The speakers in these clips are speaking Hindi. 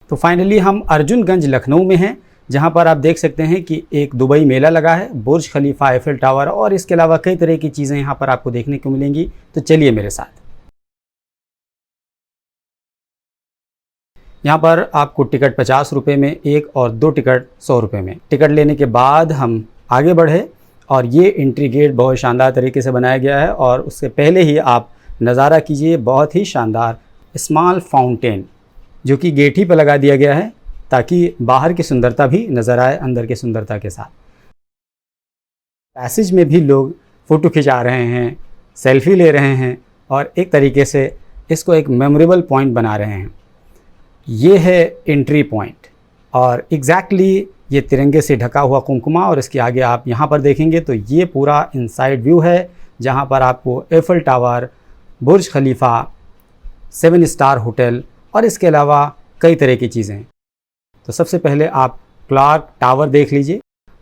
तो फाइनली हम अर्जुनगंज लखनऊ में हैं, जहां पर आप देख सकते हैं कि एक दुबई मेला लगा है, बुर्ज खलीफा, एफिल टावर और इसके अलावा कई तरह की चीज़ें यहां पर आपको देखने को मिलेंगी। तो चलिए मेरे साथ। यहाँ पर आपको टिकट 50 रुपये में एक और 2 टिकट 100 रुपये में। टिकट लेने के बाद हम आगे बढ़े और ये एंट्री गेट बहुत शानदार तरीके से बनाया गया है और उससे पहले ही आप नज़ारा कीजिए बहुत ही शानदार स्मॉल फाउंटेन, जो कि गेट ही पर लगा दिया गया है ताकि बाहर की सुंदरता भी नज़र आए अंदर की सुंदरता के साथ। पैसेज में भी लोग फ़ोटो खिंचा रहे हैं, सेल्फी ले रहे हैं और एक तरीके से इसको एक मेमोरेबल पॉइंट बना रहे हैं। ये है एंट्री पॉइंट और एग्जैक्टली ये तिरंगे से ढका हुआ कुमकुमा और इसके आगे आप यहाँ पर देखेंगे तो ये पूरा इनसाइड व्यू है, जहाँ पर आपको एफिल टावर, बुर्ज खलीफा, 7 स्टार होटल और इसके अलावा कई तरह की चीज़ें। तो सबसे पहले आप क्लॉक टावर देख लीजिए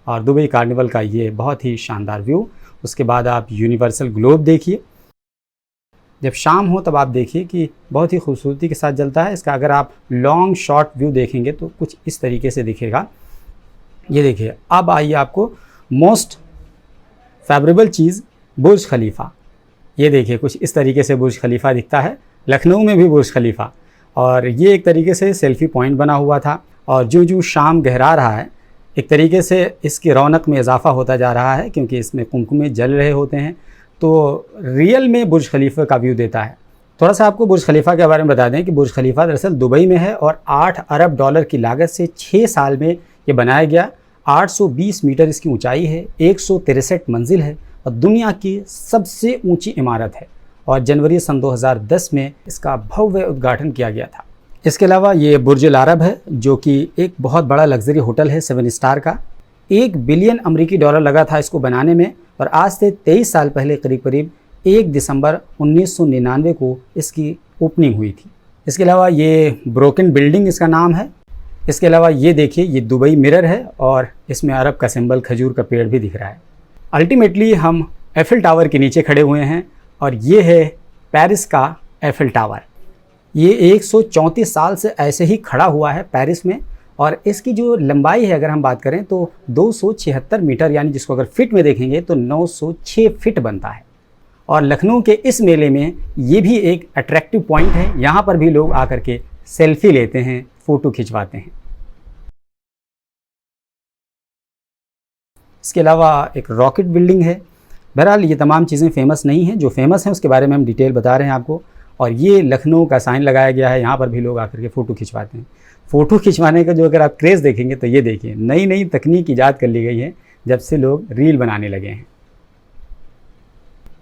और दुबई कार्निवल का ये बहुत ही शानदार व्यू। उसके बाद आप यूनिवर्सल ग्लोब देखिए, जब शाम हो तब आप देखिए कि बहुत ही खूबसूरती के साथ जलता है। इसका अगर आप लॉन्ग शॉट व्यू देखेंगे तो कुछ इस तरीके से दिखेगा। ये देखिए, अब आइए आपको मोस्ट फेवरेबल चीज़ बुर्ज खलीफा। ये देखिए कुछ इस तरीके से बुर्ज खलीफा दिखता है, लखनऊ में भी बुर्ज खलीफा, और ये एक तरीके से सेल्फी पॉइंट बना हुआ था। और जो शाम गहरा रहा है एक तरीके से इसकी रौनक में इजाफा होता जा रहा है, क्योंकि इसमें कुमकुमे जल रहे होते हैं, तो रियल में बुर्ज खलीफा का व्यू देता है। थोड़ा सा आपको बुर्ज खलीफा के बारे में बता दें कि बुर्ज खलीफा दरअसल दुबई में है और 8 अरब डॉलर की लागत से 6 साल में ये बनाया गया। 820 मीटर इसकी ऊंचाई है, 163 मंजिल है और दुनिया की सबसे ऊंची इमारत है और जनवरी सन 2010 में इसका भव्य उद्घाटन किया गया था। इसके अलावा ये बुर्ज अल अरब है, जो कि एक बहुत बड़ा लग्जरी होटल है 7 स्टार का। 1 बिलियन अमेरिकी डॉलर लगा था इसको बनाने में और आज से 23 साल पहले करीब 1 दिसंबर 1999 को इसकी ओपनिंग हुई थी। इसके अलावा ये ब्रोकन बिल्डिंग इसका नाम है। इसके अलावा ये देखिए, ये दुबई मिरर है और इसमें अरब का सिंबल खजूर का पेड़ भी दिख रहा है। अल्टीमेटली हम एफिल टावर के नीचे खड़े हुए हैं और ये है पेरिस का एफिल टावर। ये 134 साल से ऐसे ही खड़ा हुआ है पेरिस में और इसकी जो लंबाई है अगर हम बात करें तो 276 मीटर, यानी जिसको अगर फिट में देखेंगे तो 906 फिट बनता है। और लखनऊ के इस मेले में ये भी एक अट्रैक्टिव पॉइंट है, यहाँ पर भी लोग आकर के सेल्फी लेते हैं, फ़ोटो खिंचवाते हैं। इसके अलावा एक रॉकेट बिल्डिंग है। बहरहाल ये तमाम चीज़ें फेमस नहीं हैं, जो फेमस हैं उसके बारे में हम डिटेल बता रहे हैं आपको। और ये लखनऊ का साइन लगाया गया है, यहाँ पर भी लोग आकर के फ़ोटो खिंचवाते हैं। फ़ोटो खिंचवाने का जो अगर आप क्रेज़ देखेंगे तो ये देखिए, नई नई तकनीक ईजाद कर ली गई है जब से लोग रील बनाने लगे हैं।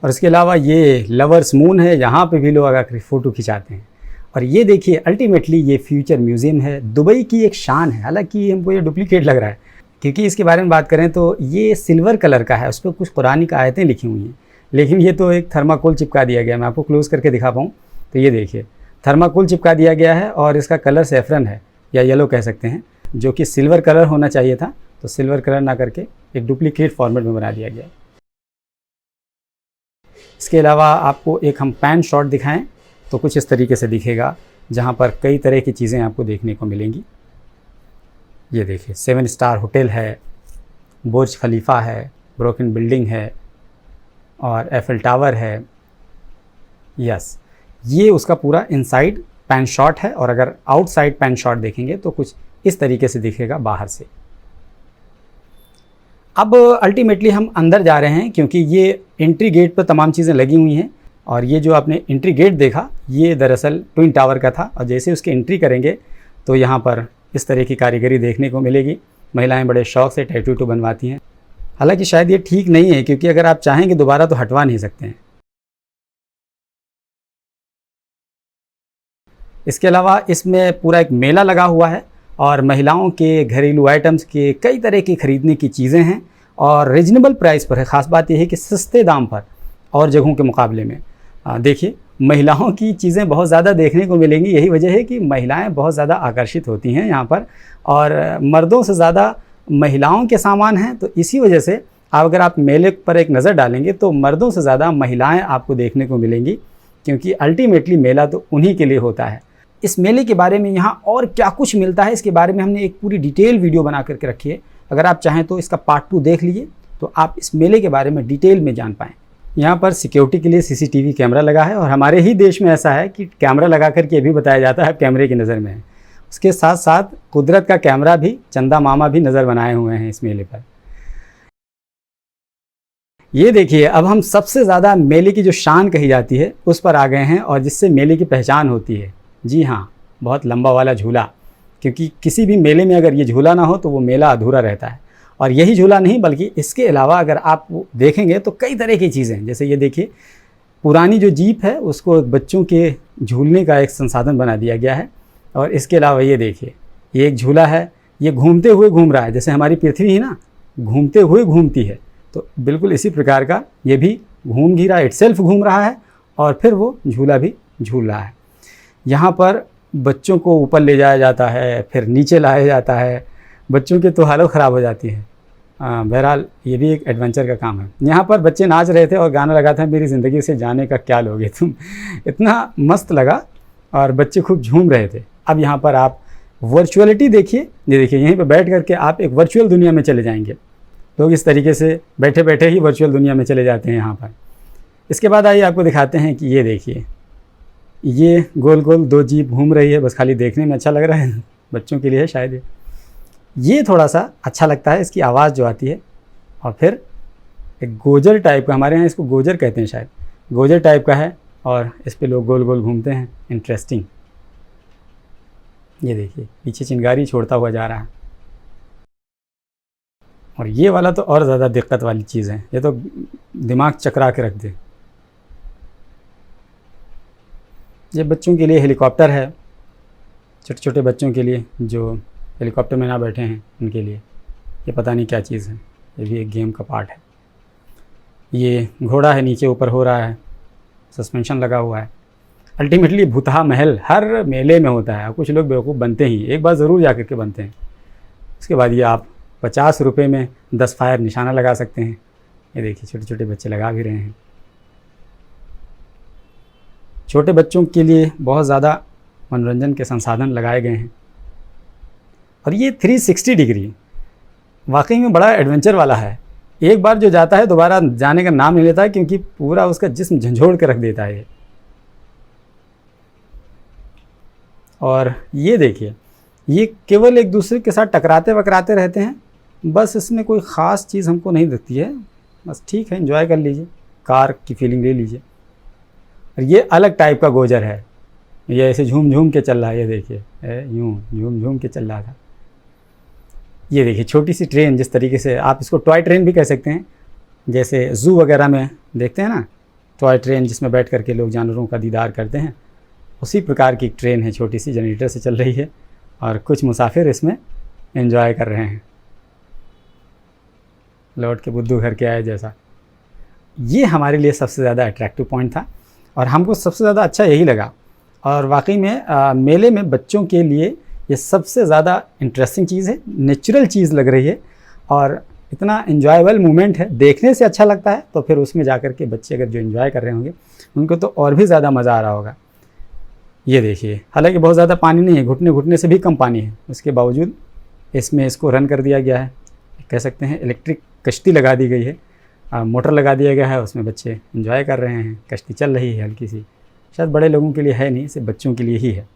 और इसके अलावा ये लवर्स मून है, यहाँ पे भी लोग आकर फ़ोटो खिंचाते हैं। और ये देखिए, अल्टीमेटली ये फ्यूचर म्यूज़ियम है, दुबई की एक शान है। हालांकि हमको ये डुप्लीकेट लग रहा है, क्योंकि इसके बारे में बात करें तो ये सिल्वर कलर का है, उस पर कुछ कुरानी की आयतें लिखी हुई हैं, लेकिन ये तो एक थर्माकोल चिपका दिया गया। मैं आपको क्लोज़ करके दिखा पाऊँ तो ये देखिए, थर्माकोल चिपका दिया गया है और इसका कलर सैफरन है या येलो कह सकते हैं, जो कि सिल्वर कलर होना चाहिए था, तो सिल्वर कलर ना करके एक डुप्लीकेट फॉर्मेट में बना दिया गया। इसके अलावा आपको एक हम पैन शॉट दिखाएं तो कुछ इस तरीके से दिखेगा, जहां पर कई तरह की चीज़ें आपको देखने को मिलेंगी। ये देखिए, 7 स्टार होटल है, बुर्ज खलीफा है, ब्रोकन बिल्डिंग है और एफिल टावर है। यस, ये उसका पूरा इनसाइड पैन शॉट है और अगर आउटसाइड पैन शॉट देखेंगे तो कुछ इस तरीके से दिखेगा बाहर से। अब अल्टीमेटली हम अंदर जा रहे हैं, क्योंकि ये एंट्री गेट पर तमाम चीज़ें लगी हुई हैं और ये जो आपने एंट्री गेट देखा ये दरअसल ट्विन टावर का था। और जैसे उसकी एंट्री करेंगे तो यहाँ पर इस तरह की कारीगरी देखने को मिलेगी। महिलाएं बड़े शौक से टैटू बनवाती हैं। हालांकि शायद ये ठीक नहीं है, क्योंकि अगर आप चाहेंगे दोबारा तो हटवा नहीं सकते हैं। इसके अलावा इसमें पूरा एक मेला लगा हुआ है और महिलाओं के घरेलू आइटम्स के कई तरह की ख़रीदने की चीज़ें हैं और रीजनेबल प्राइस पर है। ख़ास बात यह है कि सस्ते दाम पर और जगहों के मुकाबले में। देखिए, महिलाओं की चीज़ें बहुत ज़्यादा देखने को मिलेंगी। यही वजह है कि महिलाएं बहुत ज़्यादा आकर्षित होती हैं यहाँ पर और मर्दों से ज़्यादा महिलाओं के सामान हैं। तो इसी वजह से अगर आप मेले पर एक नज़र डालेंगे तो मर्दों से ज़्यादा महिलाएं आपको देखने को मिलेंगी, क्योंकि अल्टीमेटली मेला तो उन्हीं के लिए होता है। इस मेले के बारे में यहाँ और क्या कुछ मिलता है इसके बारे में हमने एक पूरी डिटेल वीडियो बना करके रखी है। अगर आप चाहें तो इसका पार्ट 2 देख लीजिए, तो आप इस मेले के बारे में डिटेल में जान पाएँ। यहाँ पर सिक्योरिटी के लिए सीसीटीवी कैमरा लगा है, और हमारे ही देश में ऐसा है कि कैमरा लगा करके ये भी बताया जाता है कैमरे की नज़र में है। उसके साथ साथ कुदरत का कैमरा भी, चंदा मामा भी नज़र बनाए हुए हैं इस मेले पर। ये देखिए, अब हम सबसे ज़्यादा मेले की जो शान कही जाती है उस पर आ गए हैं, और जिससे मेले की पहचान होती है। जी हाँ, बहुत लंबा वाला झूला, क्योंकि किसी भी मेले में अगर ये झूला ना हो तो वो मेला अधूरा रहता है। और यही झूला नहीं, बल्कि इसके अलावा अगर आप देखेंगे तो कई तरह की चीज़ें, जैसे ये देखिए, पुरानी जो जीप है उसको बच्चों के झूलने का एक संसाधन बना दिया गया है। और इसके अलावा ये देखिए, ये एक झूला है, ये घूमते हुए घूम रहा है। जैसे हमारी पृथ्वी ही ना घूमते हुए घूमती है, तो बिल्कुल इसी प्रकार का ये भी घूम ही रहा है, इटसेल्फ घूम रहा है, और फिर वो झूला भी झूल रहा है। यहाँ पर बच्चों को ऊपर ले जाया जाता है, फिर नीचे लाया जाता है, बच्चों की तो हालत ख़राब हो जाती है। बहरहाल ये भी एक एडवेंचर का काम है। यहाँ पर बच्चे नाच रहे थे और गाना लगा था, मेरी ज़िंदगी से जाने का क्या लोगे तुम। इतना मस्त लगा और बच्चे खूब झूम रहे थे। अब यहाँ पर आप वर्चुअलिटी देखिए, ये देखिए, यहीं पर बैठ करके आप एक वर्चुअल दुनिया में चले जाएंगे। लोग इस तरीके से बैठे बैठे ही वर्चुअल दुनिया में चले जाते हैं यहाँ पर। इसके बाद आइए आपको दिखाते हैं कि ये देखिए, ये गोल गोल 2 जीप घूम रही है, बस खाली देखने में अच्छा लग रहा है, बच्चों के लिए है शायद ये थोड़ा सा अच्छा लगता है, इसकी आवाज़ जो आती है। और फिर एक गोजर टाइप का, हमारे यहाँ इसको गोजर कहते हैं शायद, गोजर टाइप का है, और इस पे लोग गोल गोल घूमते हैं। इंटरेस्टिंग। ये देखिए, पीछे चिंगारी छोड़ता हुआ जा रहा है। और ये वाला तो और ज़्यादा दिक्कत वाली चीज़ है, ये तो दिमाग चकरा के रख दे। ये बच्चों के लिए हेलीकॉप्टर है, छोटे छोटे बच्चों के लिए जो हेलीकॉप्टर में ना बैठे हैं उनके लिए। ये पता नहीं क्या चीज़ है, ये भी एक गेम का पार्ट है। ये घोड़ा है, नीचे ऊपर हो रहा है, सस्पेंशन लगा हुआ है। अल्टीमेटली भूतहा महल हर मेले में होता है, कुछ लोग बेवकूफ़ बनते ही, एक बार ज़रूर जा कर के बनते हैं। उसके बाद ये आप 50 रुपये में 10 फायर निशाना लगा सकते हैं। ये देखिए, छोटे छोटे बच्चे लगा भी रहे हैं। छोटे बच्चों के लिए बहुत ज़्यादा मनोरंजन के संसाधन लगाए गए हैं। और ये 360 डिग्री वाकई में बड़ा एडवेंचर वाला है। एक बार जो जाता है दोबारा जाने का नाम नहीं लेता है, क्योंकि पूरा उसका जिस्म झंझोड़ के रख देता है ये। और ये देखिए, ये केवल एक दूसरे के साथ टकराते वकराते रहते हैं, बस इसमें कोई ख़ास चीज़ हमको नहीं दिखती है। बस ठीक है, एंजॉय कर लीजिए, कार की फीलिंग ले लीजिए। और ये अलग टाइप का गोजर है, ये ऐसे झूम झूम के चल रहा है। ये देखिए, यूँ झूम झूम के चल रहा था। ये देखिए, छोटी सी ट्रेन, जिस तरीके से आप इसको टॉय ट्रेन भी कह सकते हैं, जैसे ज़ू वगैरह में देखते हैं ना टॉय ट्रेन, जिसमें बैठ करके लोग जानवरों का दीदार करते हैं, उसी प्रकार की ट्रेन है, छोटी सी, जनरेटर से चल रही है, और कुछ मुसाफिर इसमें एंजॉय कर रहे हैं, लौट के बुद्धू घर के आए जैसा। ये हमारे लिए सबसे ज़्यादा अट्रैक्टिव पॉइंट था, और हमको सबसे ज़्यादा अच्छा यही लगा। और वाकई में मेले में बच्चों के लिए ये सबसे ज़्यादा इंटरेस्टिंग चीज़ है, नेचुरल चीज़ लग रही है, और इतना इन्जॉयबल मोमेंट है, देखने से अच्छा लगता है। तो फिर उसमें जा कर के बच्चे अगर जो इन्जॉय कर रहे होंगे उनको तो और भी ज़्यादा मज़ा आ रहा होगा। ये देखिए, हालांकि बहुत ज़्यादा पानी नहीं है, घुटने घुटने से भी कम पानी है, उसके बावजूद इसमें इसको रन कर दिया गया है। कह सकते हैं इलेक्ट्रिक कश्ती लगा दी गई है, मोटर लगा दिया गया है, उसमें बच्चे एंजॉय कर रहे हैं, कश्ती चल रही है हल्की सी। शायद बड़े लोगों के लिए है नहीं, सिर्फ बच्चों के लिए ही है,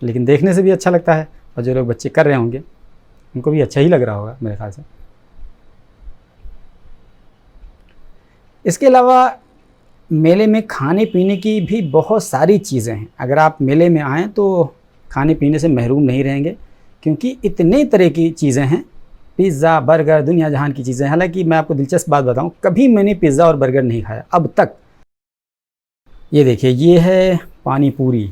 लेकिन देखने से भी अच्छा लगता है, और जो लोग बच्चे कर रहे होंगे उनको भी अच्छा ही लग रहा होगा मेरे ख्याल से। इसके अलावा मेले में खाने पीने की भी बहुत सारी चीज़ें हैं। अगर आप मेले में आएँ तो खाने पीने से महरूम नहीं रहेंगे, क्योंकि इतने तरह की चीज़ें हैं, पिज़्ज़ा, बर्गर, दुनिया जहान की चीज़ें। हालांकि मैं आपको दिलचस्प बात बताऊं, कभी मैंने पिज़्ज़ा और बर्गर नहीं खाया अब तक। ये देखिए, ये है पानी पूरी,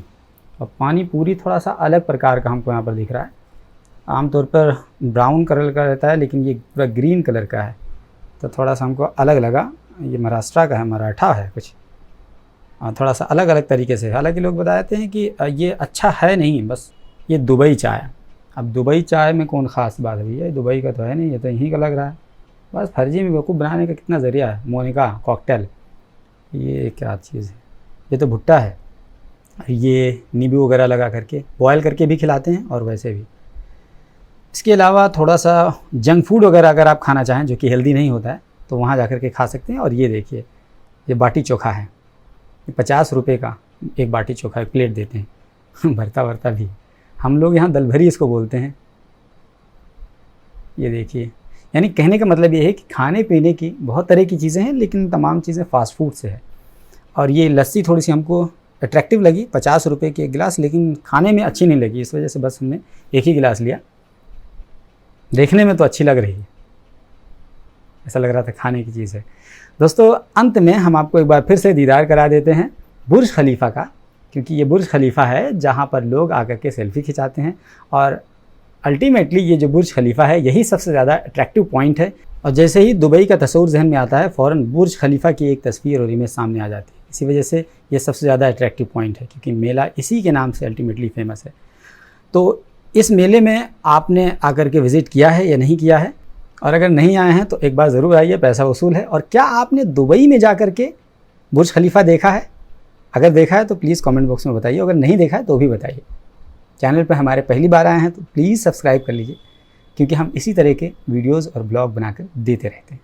और पानी पूरी थोड़ा सा अलग प्रकार का हमको यहाँ पर दिख रहा है। आमतौर पर ब्राउन कलर का रहता है, लेकिन ये पूरा ग्रीन कलर का है, तो थोड़ा सा हमको अलग लगा। ये महाराष्ट्र का है, मराठा है कुछ, थोड़ा सा अलग अलग तरीके से। हालांकि लोग बताते हैं कि ये अच्छा है नहीं, बस ये दुबई चाय। अब दुबई चाय में कौन ख़ास बात है भैया, दुबई का तो है नहीं, ये तो यहीं का लग रहा है। बस फर्जी में बेवकूफ़ बनाने का कितना ज़रिया है। मोनिका कॉकटेल, ये क्या चीज़ है, ये तो भुट्टा है। ये नींबू वगैरह लगा करके बॉयल करके भी खिलाते हैं और वैसे भी। इसके अलावा थोड़ा सा जंक फूड वगैरह अगर आप खाना चाहें जो कि हेल्दी नहीं होता है तो वहाँ जा कर के खा सकते हैं। और ये देखिए, ये बाटी चोखा है, ये 50 रुपये का एक बाटी चोखा एक प्लेट देते हैं भरता भरता भी, हम लोग यहाँ दल भरी इसको बोलते हैं। ये देखिए, यानी कहने का मतलब ये है कि खाने पीने की बहुत तरह की चीज़ें हैं, लेकिन तमाम चीज़ें फ़ास्ट फूड से है। और ये लस्सी थोड़ी सी हमको अट्रैक्टिव लगी, 50 रुपये की एक गिलास, लेकिन खाने में अच्छी नहीं लगी, इस वजह से बस हमने एक ही गिलास लिया। देखने में तो अच्छी लग रही है, ऐसा लग रहा था खाने की चीज़ है। दोस्तों, अंत में हम आपको एक बार फिर से दीदार करा देते हैं बुर्ज खलीफा का, क्योंकि ये बुर्ज खलीफा है जहाँ पर लोग आकर के सेल्फी खिंचाते हैं। और अल्टीमेटली ये जो बुर्ज खलीफा है यही सबसे ज़्यादा अट्रैक्टिव पॉइंट है। और जैसे ही दुबई का तस्वीर जहन में आता है, फ़ौरन बुर्ज खलीफा की एक तस्वीर और इमेज सामने आ जाती है। इसी वजह से ये सबसे ज़्यादा अट्रैक्टिव पॉइंट है, क्योंकि मेला इसी के नाम से अल्टीमेटली फेमस है। तो इस मेले में आपने आकर के विज़िट किया है या नहीं किया है? और अगर नहीं आए हैं तो एक बार ज़रूर आइए, पैसा वसूल है। और क्या आपने दुबई में जाकर के बुर्ज खलीफा देखा है? अगर देखा है तो प्लीज़ कमेंट बॉक्स में बताइए, अगर नहीं देखा है तो भी बताइए। चैनल पर हमारे पहली बार आए हैं तो प्लीज़ सब्सक्राइब कर लीजिए, क्योंकि हम इसी तरह के वीडियोज़ और ब्लॉग बनाकर देते रहते हैं।